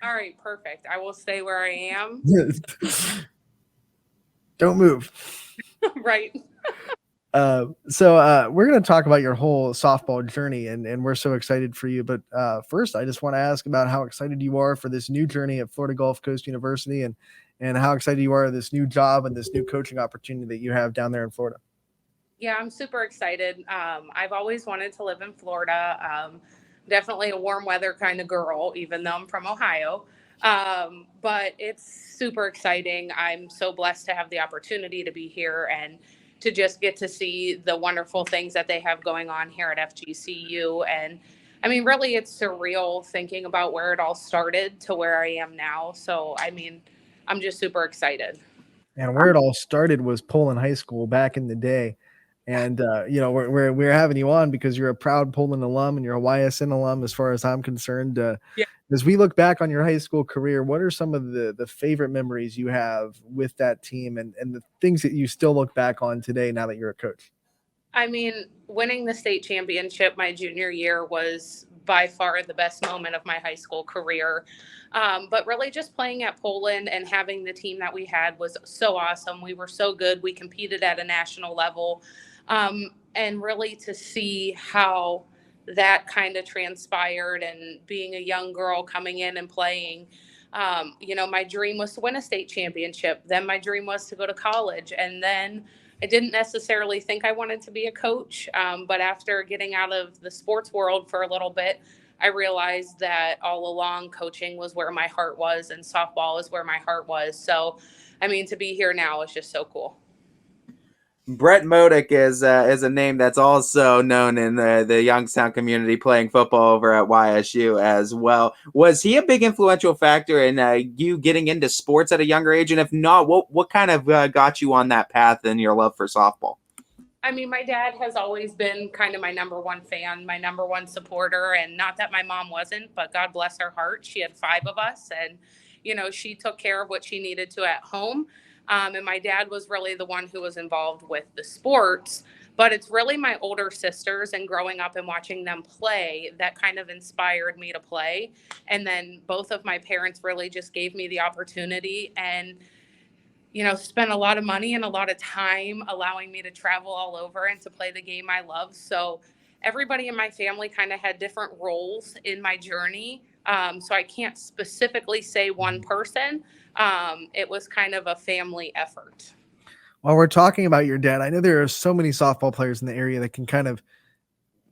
All right, perfect. I will stay where I am. Don't move. Right. So we're going to talk about your whole softball journey, and we're so excited for you. But first, I just want to ask about how excited you are for this new journey at Florida Gulf Coast University, and how excited you are for this new job and this new coaching opportunity that you have down there in Florida. Yeah, I'm super excited. I've always wanted to live in Florida. Definitely a warm weather kind of girl, even though I'm from Ohio. But it's super exciting. I'm so blessed to have the opportunity to be here and to just get to see the wonderful things that they have going on here at FGCU. And I mean, really, it's surreal thinking about where it all started to where I am now. So, I mean, I'm just super excited. And where it all started was Poland High School back in the day. And we're having you on because you're a proud Poland alum and you're a YSN alum, as far as I'm concerned. As we look back on your high school career, what are some of the favorite memories you have with that team, and the things that you still look back on today now that you're a coach? I mean, winning the state championship my junior year was by far the best moment of my high school career. But really, just playing at Poland and having the team that we had was so awesome. We were so good. We competed at a national level. And really, to see how that kind of transpired and being a young girl coming in and playing. My dream was to win a state championship. Then my dream was to go to college. And then I didn't necessarily think I wanted to be a coach, but after getting out of the sports world for a little bit, I realized that all along coaching was where my heart was and softball is where my heart was. So, I mean, to be here now is just so cool. Brett Modic is a name that's also known in the Youngstown community, playing football over at YSU as well. Was he a big influential factor in you getting into sports at a younger age? And if not, what kind of got you on that path in your love for softball? I mean, my dad has always been kind of my number one fan, my number one supporter. And not that my mom wasn't, but God bless her heart. She had 5 of us, and, she took care of what she needed to at home. And my dad was really the one who was involved with the sports. But it's really my older sisters and growing up and watching them play that kind of inspired me to play. And then both of my parents really just gave me the opportunity and spent a lot of money and a lot of time allowing me to travel all over and to play the game I love. So everybody in my family kind of had different roles in my journey. So I can't specifically say one person. It was kind of a family effort. While we're talking about your dad, I know there are so many softball players in the area that can kind of,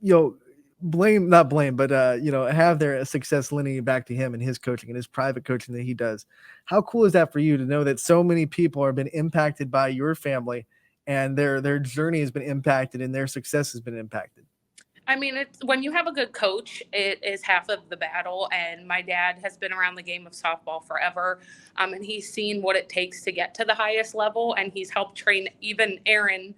you know, not blame, but have their success lineage back to him and his coaching and his private coaching that he does. How cool is that for you to know that so many people have been impacted by your family and their journey has been impacted and their success has been impacted? I mean, it's when you have a good coach, it is half of the battle. And my dad has been around the game of softball forever. And he's seen what it takes to get to the highest level. And he's helped train even Aaron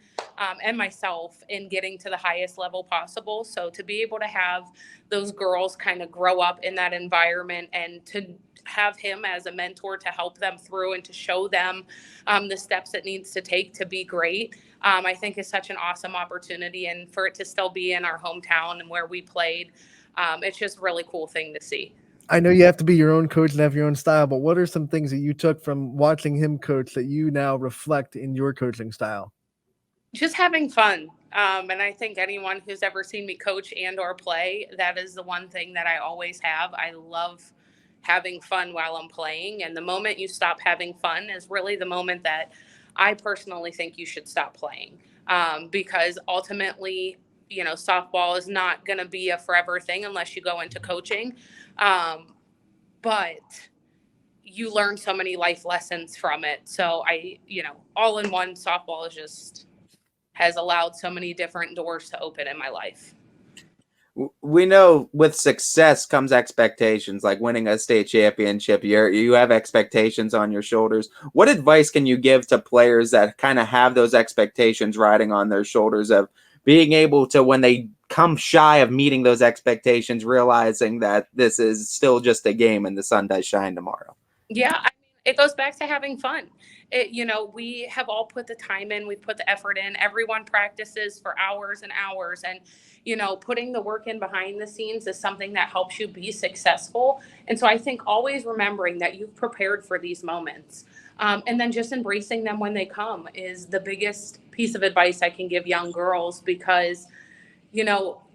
and myself in getting to the highest level possible. So to be able to have those girls kind of grow up in that environment and to have him as a mentor to help them through and to show them the steps it needs to take to be great, I think is such an awesome opportunity. And for it to still be in our hometown and where we played, it's just a really cool thing to see. I know you have to be your own coach and have your own style, but what are some things that you took from watching him coach that you now reflect in your coaching style? Just having fun. And I think anyone who's ever seen me coach and or play, that is the one thing that I always have. I love having fun while I'm playing. And the moment you stop having fun is really the moment that I personally think you should stop playing. Because ultimately, softball is not going to be a forever thing unless you go into coaching. But you learn so many life lessons from it. So all in one, softball is just has allowed so many different doors to open in my life. We know with success comes expectations, like winning a state championship. You have expectations on your shoulders. What advice can you give to players that kind of have those expectations riding on their shoulders, of being able to, when they come shy of meeting those expectations, realizing that this is still just a game and the sun does shine tomorrow? Yeah, I mean, it goes back to having fun. We have all put the time in, we've put the effort in, everyone practices for hours and hours. And, putting the work in behind the scenes is something that helps you be successful. And so I think always remembering that you've prepared for these moments. And then just embracing them when they come is the biggest piece of advice I can give young girls, because,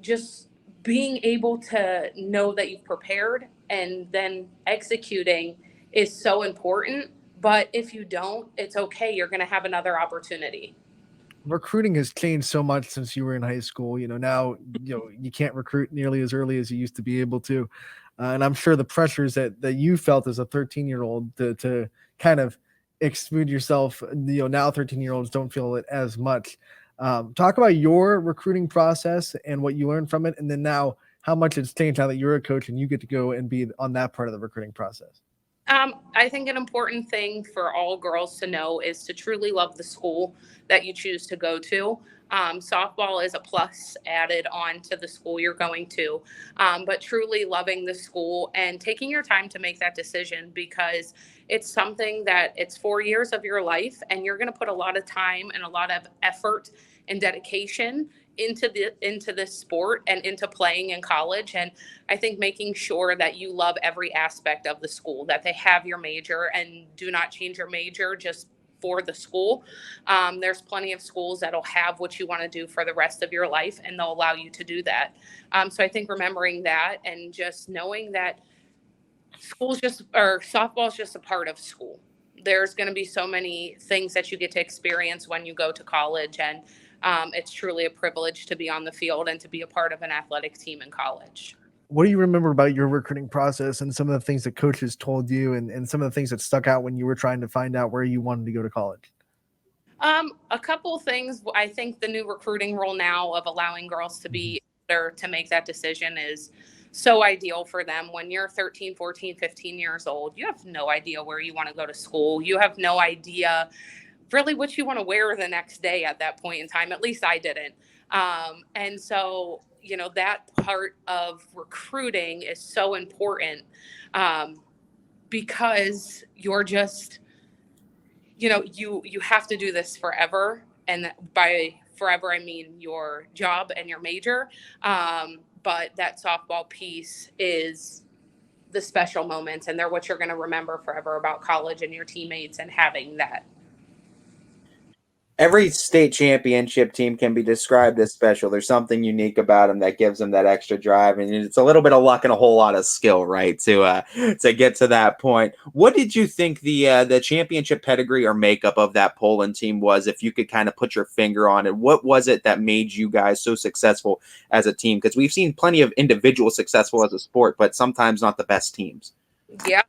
just being able to know that you've prepared and then executing is so important. But if you don't, it's okay. You're going to have another opportunity. Recruiting has changed so much since you were in high school. Now, you can't recruit nearly as early as you used to be able to. And I'm sure the pressures that you felt as a 13-year-old to kind of exclude yourself, now 13-year-olds don't feel it as much. Talk about your recruiting process and what you learned from it. And then now how much it's changed now that you're a coach and you get to go and be on that part of the recruiting process. I think an important thing for all girls to know is to truly love the school that you choose to go to. Softball is a plus added on to the school you're going to, but truly loving the school and taking your time to make that decision, because it's something that it's 4 years of your life, and you're going to put a lot of time and a lot of effort and dedication into this sport and into playing in college. And I think making sure that you love every aspect of the school, that they have your major and do not change your major just for the school. There's plenty of schools that'll have what you want to do for the rest of your life, and they'll allow you to do that. So I think remembering that and just knowing that softball is just a part of school. There's going to be so many things that you get to experience when you go to college, and it's truly a privilege to be on the field and to be a part of an athletic team in college. What do you remember about your recruiting process and some of the things that coaches told you and some of the things that stuck out when you were trying to find out where you wanted to go to college? A couple of things. I think the new recruiting rule now of allowing girls to be there to make that decision is so ideal for them. When you're 13, 14, 15 years old, you have no idea where you want to go to school. You have no idea really what you want to wear the next day at that point in time. At least I didn't. And so, that part of recruiting is so important, because you're just, you have to do this forever. And by forever, I mean your job and your major. But that softball piece is the special moments, and they're what you're going to remember forever about college and your teammates and having that. Every state championship team can be described as special. There's something unique about them that gives them that extra drive, and it's a little bit of luck and a whole lot of skill, right, to get to that point. What did you think the championship pedigree or makeup of that Poland team was, if you could kind of put your finger on it? What was it that made you guys so successful as a team? Because we've seen plenty of individuals successful as a sport, but sometimes not the best teams. Yeah.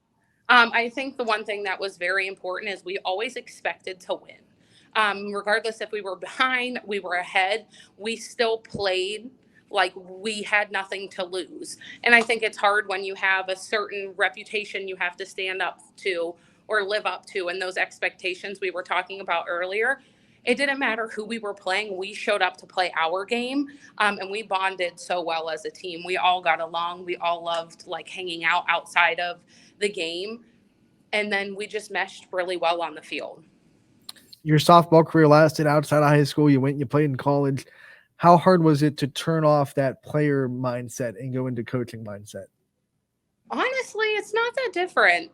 I think the one thing that was very important is we always expected to win. Regardless if we were behind, we were ahead, we still played like we had nothing to lose. And I think it's hard when you have a certain reputation you have to stand up to or live up to, and those expectations we were talking about earlier. It didn't matter who we were playing. We showed up to play our game, and we bonded so well as a team. We all got along. We all loved hanging out outside of the game. And then we just meshed really well on the field. Your softball career lasted outside of high school. You played in college. How hard was it to turn off that player mindset and go into coaching mindset? Honestly, it's not that different.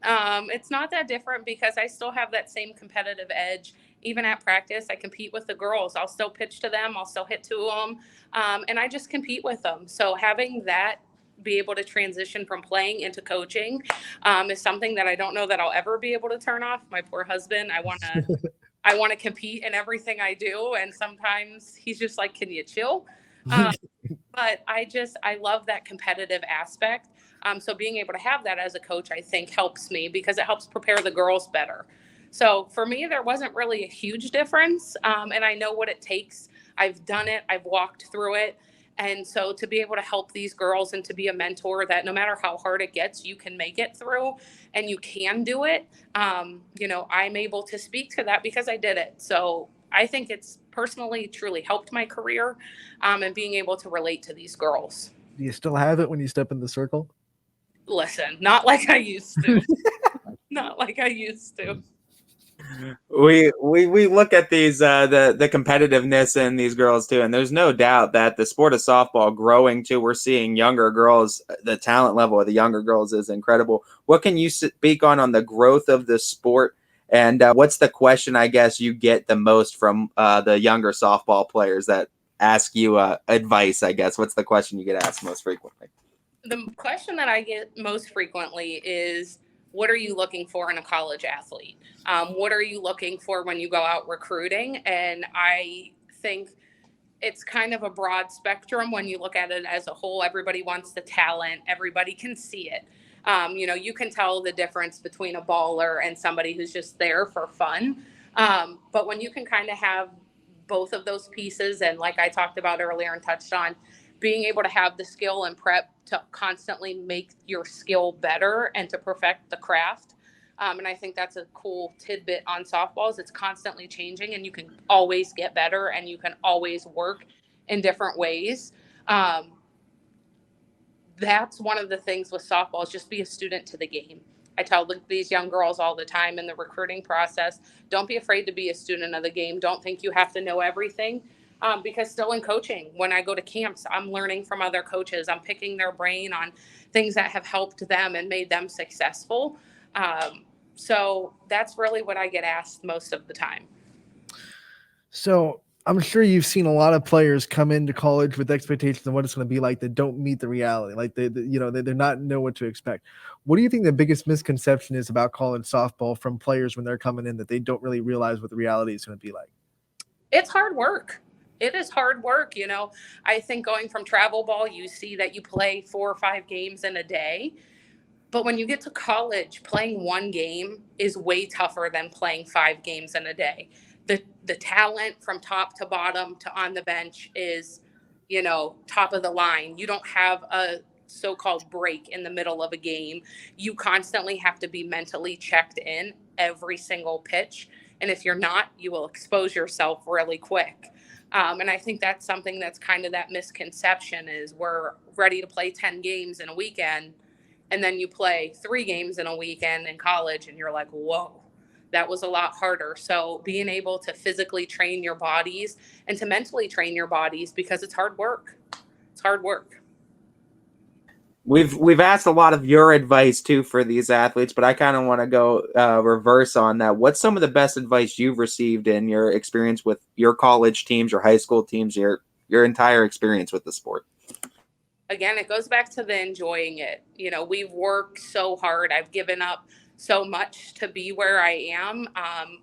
It's not that different because I still have that same competitive edge. Even at practice, I compete with the girls. I'll still pitch to them. I'll still hit to them. And I just compete with them. So having that be able to transition from playing into coaching is something that I don't know that I'll ever be able to turn off. My poor husband, I want to compete in everything I do. And sometimes he's just like, can you chill? But I love that competitive aspect. So being able to have that as a coach, I think helps me because it helps prepare the girls better. So for me, there wasn't really a huge difference. And I know what it takes. I've done it. I've walked through it. And so to be able to help these girls and to be a mentor that no matter how hard it gets, you can make it through and you can do it. I'm able to speak to that because I did it. So I think it's personally truly helped my career and being able to relate to these girls. Do you still have it when you step in the circle? Listen, not like I used to. not like I used to. We look at these the competitiveness in these girls too, and there's no doubt that the sport of softball growing too. We're seeing younger girls. The talent level of the younger girls is incredible. What can you speak on the growth of the sport, and what's the question I guess you get the most from the younger softball players that ask you advice? I guess what's the question you get asked most frequently? The question that I get most frequently is, what are you looking for in a college athlete? What are you looking for when you go out recruiting? And I think it's kind of a broad spectrum when you look at it as a whole. Everybody wants the talent. Everybody can see it. You can tell the difference between a baller and somebody who's just there for fun. But when you can kind of have both of those pieces, and like I talked about earlier and touched on, being able to have the skill and prep to constantly make your skill better and to perfect the craft. And I think that's a cool tidbit on softballs. It's constantly changing, and you can always get better, and you can always work in different ways. That's one of the things with softball, is just be a student to the game. I tell these young girls all the time in the recruiting process, don't be afraid to be a student of the game. Don't think you have to know everything. Because still in coaching, when I go to camps, I'm learning from other coaches. I'm picking their brain on things that have helped them and made them successful. So that's really what I get asked most of the time. So I'm sure you've seen a lot of players come into college with expectations of what it's going to be like that don't meet the reality. Like they're not know what to expect. What do you think the biggest misconception is about college softball from players when they're coming in, that they don't really realize what the reality is going to be like? It's hard work. It is hard work. I think going from travel ball, you see that you play 4 or 5 games in a day. But when you get to college, playing one game is way tougher than playing 5 games in a day. The talent from top to bottom to on the bench is, top of the line. You don't have a so-called break in the middle of a game. You constantly have to be mentally checked in every single pitch. And if you're not, you will expose yourself really quick. And I think that's something that's kind of that misconception, is we're ready to play 10 games in a weekend, and then you play 3 games in a weekend in college, and you're like, whoa, that was a lot harder. So being able to physically train your bodies and to mentally train your bodies, because it's hard work. It's hard work. We've asked a lot of your advice too for these athletes, but I kind of want to go reverse on that. What's some of the best advice you've received in your experience with your college teams, your high school teams, your entire experience with the sport? Again, it goes back to the enjoying it. We've worked so hard. I've given up so much to be where I am,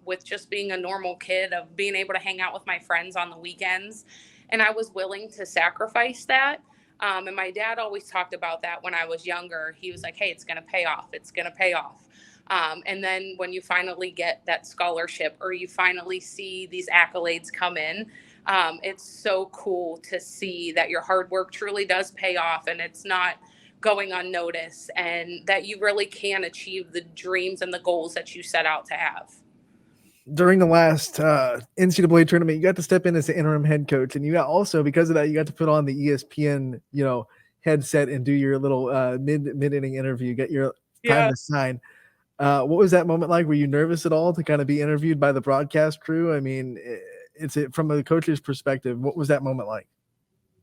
with just being a normal kid, of being able to hang out with my friends on the weekends. And I was willing to sacrifice that. And my dad always talked about that when I was younger. He was like, hey, it's going to pay off. It's going to pay off. And then when you finally get that scholarship, or you finally see these accolades come in, it's so cool to see that your hard work truly does pay off, and it's not going unnoticed, and that you really can achieve the dreams and the goals that you set out to have. During the last NCAA tournament, you got to step in as the interim head coach, and you got also, because of that, you got to put on the ESPN, headset and do your little mid-inning interview, get your time to sign. What was that moment like? Were you nervous at all to kind of be interviewed by the broadcast crew? I mean, it's from a coach's perspective. What was that moment like?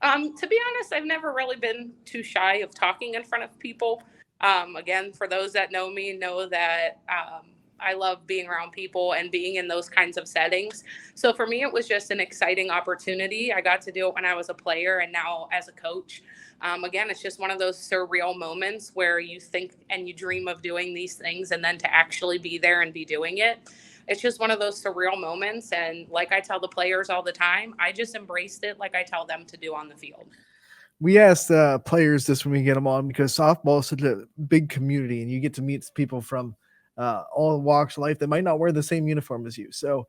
To be honest, I've never really been too shy of talking in front of people. Again, for those that know me, know that I love being around people and being in those kinds of settings. So for me, it was just an exciting opportunity. I got to do it when I was a player, and now as a coach. Again, it's just one of those surreal moments where you think and you dream of doing these things, and then to actually be there and be doing it. It's just one of those surreal moments. And like I tell the players all the time, I just embraced it like I tell them to do on the field. We ask players this when we get them on, because softball is such a big community, and you get to meet people from all walks of life that might not wear the same uniform as you. So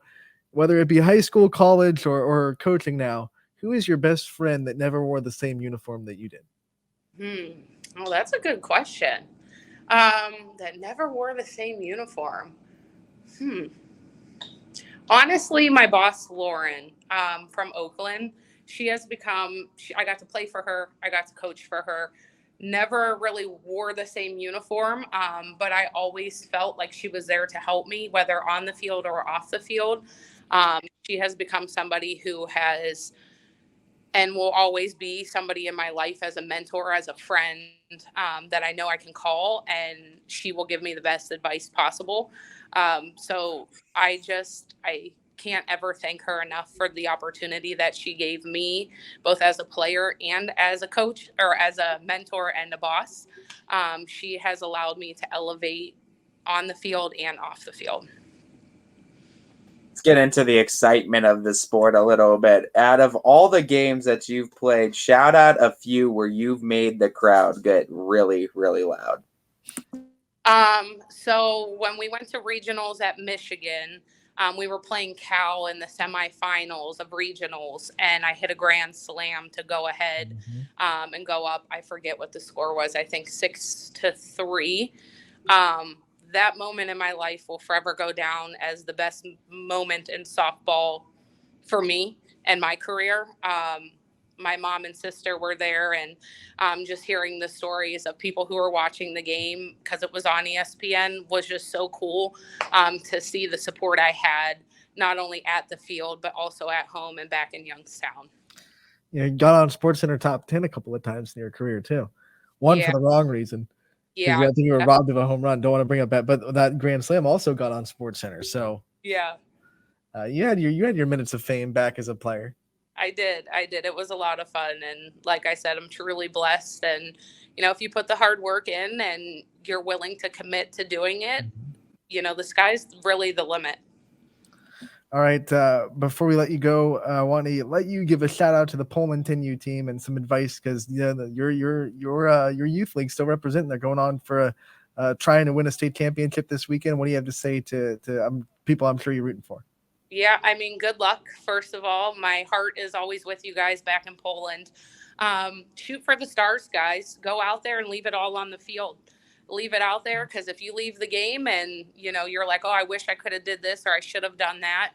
whether it be high school, college, or coaching now, who is your best friend that never wore the same uniform that you did? Oh, that's a good question. That never wore the same uniform. Honestly, my boss, Lauren, from Oakland, she has become, I got to play for her. I got to coach for her. never really wore the same uniform, but I always felt like she was there to help me, whether on the field or off the field. She has become somebody who has and will always be somebody in my life as a mentor, as a friend, that I know I can call, and she will give me the best advice possible. So I can't ever thank her enough for the opportunity that she gave me, both as a player and as a coach, or as a mentor and a boss. She has allowed me to elevate on the field and off the field. Let's get into the excitement of the sport a little bit. Out of all the games that you've played, shout out a few where you've made the crowd get really, really loud. So when we went to regionals at Michigan, we were playing Cal in the semifinals of regionals, and I hit a grand slam to go ahead and go up. I forget what the score was. I think 6-3. That moment in my life will forever go down as the best moment in softball for me and my career. My mom and sister were there, and just hearing the stories of people who were watching the game because it was on ESPN was just so cool, to see the support I had, not only at the field, but also at home and back in Youngstown. You got on SportsCenter top 10 a couple of times in your career too. One for the wrong reason. Yeah. I think you were robbed of a home run. Don't want to bring up that, but that grand slam also got on SportsCenter. So yeah, you had your minutes of fame back as a player. I did. It was a lot of fun. And like I said, I'm truly blessed. And, if you put the hard work in and you're willing to commit to doing it, the sky's really the limit. All right. Before we let you go, I want to let you give a shout out to the Pullman 10U team and some advice, because your youth league still representing. They're going on for trying to win a state championship this weekend. What do you have to say to people I'm sure you're rooting for? Yeah, good luck. First of all, my heart is always with you guys back in Poland. Shoot for the stars, guys. Go out there and leave it all on the field. Leave it out there, because if you leave the game and, you're like, oh, I wish I could have did this or I should have done that,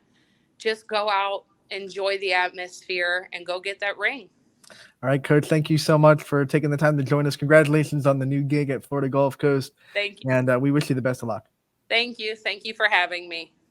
just go out, enjoy the atmosphere, and go get that ring. All right, Coach, thank you so much for taking the time to join us. Congratulations on the new gig at Florida Gulf Coast. Thank you. And we wish you the best of luck. Thank you. Thank you for having me.